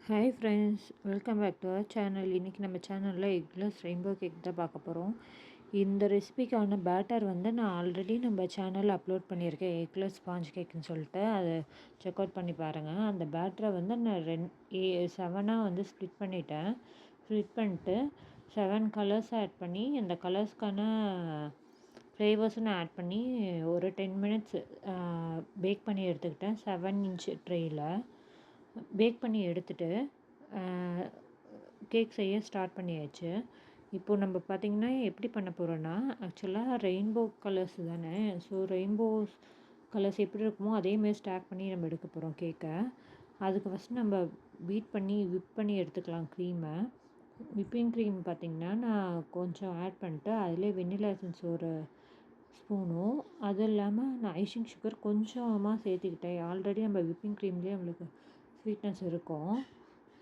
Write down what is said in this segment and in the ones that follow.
Hi friends, welcome back to our channel. இன்றைக்கி நம்ம சேனலில் எக்லெஸ் ரெயின்போ கேக் தான் பார்க்க போகிறோம். இந்த ரெசிபிக்கான பேட்டர் வந்து நான் ஆல்ரெடி நம்ம சேனலில் அப்லோட் பண்ணியிருக்கேன், எக்லெஸ் ஸ்பாஞ்ச் கேக்குன்னு சொல்லிட்டு. அதை செக் அவுட் பண்ணி பாருங்கள். அந்த பேட்டரை வந்து நான் 7 வந்து ஸ்ப்ளிட் பண்ணிட்டேன். ஸ்ப்ளிட் பண்ணிட்டு 7 கலர்ஸ் ஆட் பண்ணி அந்த கலர்ஸ்க்கான ஃப்ளேவர்ஸும் நான் ஆட் பண்ணி ஒரு 10 மினிட்ஸ் பேக் பண்ணி எடுத்துக்கிட்டேன். 7 இன்ச் ட்ரேயில் பேக் பண்ணி எடுத்துகிட்டு கேக் செய்ய ஸ்டார்ட் பண்ணியாச்சு. இப்போது நம்ம பார்த்திங்கன்னா எப்படி பண்ண போகிறோன்னா, ஆக்சுவலாக ரெயின்போ கலர்ஸ் தானே. ஸோ ரெயின்போ கலர்ஸ் எப்படி இருக்குமோ அதேமாரி ஸ்டாக் பண்ணி நம்ம எடுக்க போகிறோம் கேக்கை. அதுக்கு ஃபஸ்ட்டு நம்ம விப் பண்ணி எடுத்துக்கலாம் க்ரீமை. விப்பிங் க்ரீம் பார்த்திங்கன்னா நான் கொஞ்சம் ஆட் பண்ணிட்டு அதிலே வெண்ணிலா எசன்ஸ் ஒரு ஸ்பூனும், அது இல்லாமல் நான் ஐசிங் சுகர் கொஞ்சமாக சேர்த்துக்கிட்டேன். ஆல்ரெடி நம்ம விப்பிங் க்ரீம்லேயே நம்மளுக்கு ஸ்வீட்னஸ் இருக்கும்.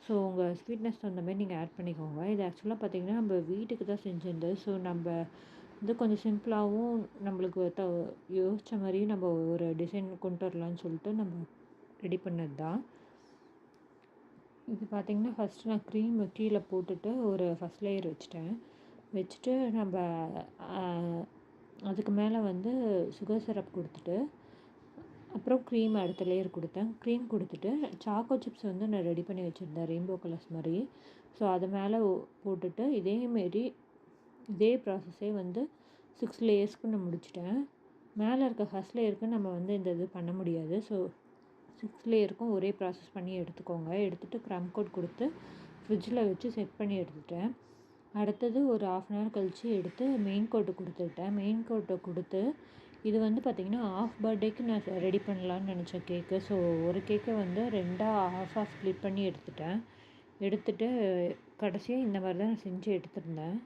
ஸோ உங்கள் ஸ்வீட்னஸ் தகுந்த மாதிரி நீங்கள் ஆட் பண்ணிக்கோங்க. இது ஆக்சுவலாக பார்த்திங்கன்னா நம்ம வீட்டுக்கு தான் செஞ்சிருந்தது. ஸோ நம்ம இது கொஞ்சம் சிம்பிளாகவும் நம்மளுக்கு யோசித்த மாதிரியும் நம்ம ஒரு டிசைன் கொண்டு வரலான்னு சொல்லிட்டு நம்ம ரெடி பண்ணது தான். இது பார்த்திங்கன்னா ஃபஸ்ட்டு நான் க்ரீம் கீழே போட்டுட்டு ஒரு ஃபஸ்ட் லேயர் வச்சுட்டு நம்ம அதுக்கு மேலே வந்து சுகர் சிரப் கொடுத்துட்டு அப்புறம் க்ரீம் அடுத்த லேயர் கொடுத்தேன். க்ரீம் கொடுத்துட்டு சாக்கோ சிப்ஸ் வந்து நான் ரெடி பண்ணி வச்சுருந்தேன் ரெயின்போ கலர்ஸ் மாதிரி. ஸோ அது மேலே போட்டுட்டு இதே ப்ராசஸே வந்து 6 லேயர்ஸ்க்கு நான் முடிச்சிட்டேன். மேலே இருக்க ஃபஸ்ட் லேயருக்கு நம்ம வந்து இந்த இது பண்ண முடியாது. ஸோ 6 லேயருக்கும் ஒரே ப்ராசஸ் பண்ணி எடுத்துக்கோங்க. எடுத்துகிட்டு க்ரம் கோட் கொடுத்து ஃப்ரிட்ஜில் வச்சு செட் பண்ணி எடுத்துட்டேன். அடுத்தது ஒரு 1/2 hour கழித்து எடுத்து மெயின் கோட்டை கொடுத்துக்கிட்டேன். மெயின் கோட்டை கொடுத்து இது வந்து பார்த்திங்கன்னா ஆஃப் பர்த்டேக்கு நான் ரெடி பண்ணலான்னு நினச்சேன் கேக்கு. ஸோ ஒரு கேக்கை வந்து 2ஆக ஆஃபாக ஸ்ப்ளிட் பண்ணி எடுத்துகிட்டு கடைசியாக இந்த மாதிரி தான் நான் செஞ்சு எடுத்திருந்தேன்.